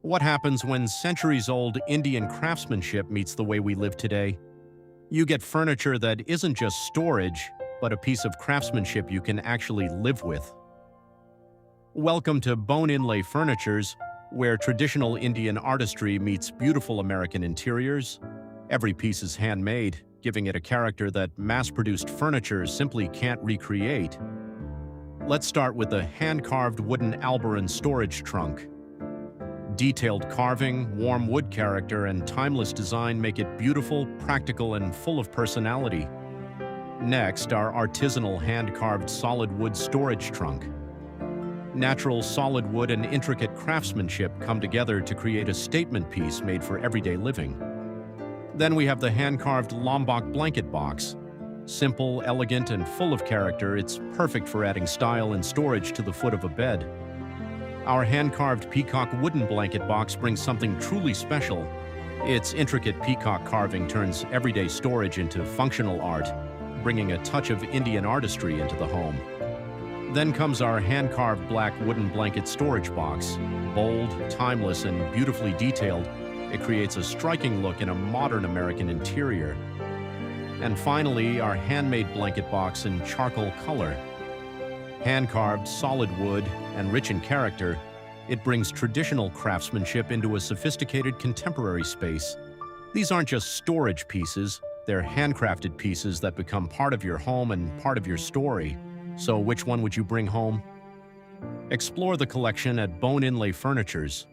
What happens when centuries-old Indian craftsmanship meets the way we live today? You get furniture that isn't just storage, but a piece of craftsmanship you can actually live with. Welcome to Boneinlayfurnitures, where traditional Indian artistry meets beautiful American interiors. Every piece is handmade, giving it a character that mass-produced furniture simply can't recreate. Let's start with the hand-carved wooden Albaron storage trunk. Detailed carving, warm wood character, and timeless design make it beautiful, practical, and full of personality. Next, our artisanal hand-carved solid wood storage trunk. Natural solid wood and intricate craftsmanship come together to create a statement piece made for everyday living. Then we have the hand-carved Lombok blanket box. Simple, elegant, and full of character, it's perfect for adding style and storage to the foot of a bed. Our hand-carved peacock wooden blanket box brings something truly special. Its intricate peacock carving turns everyday storage into functional art, bringing a touch of Indian artistry into the home. Then comes our hand-carved black wooden blanket storage box. Bold, timeless, and beautifully detailed, it creates a striking look in a modern American interior. And finally, our handmade blanket box in charcoal color. Hand-carved, solid wood, and rich in character, it brings traditional craftsmanship into a sophisticated contemporary space. These aren't just storage pieces, they're handcrafted pieces that become part of your home and part of your story. So which one would you bring home? Explore the collection at Boneinlayfurnitures.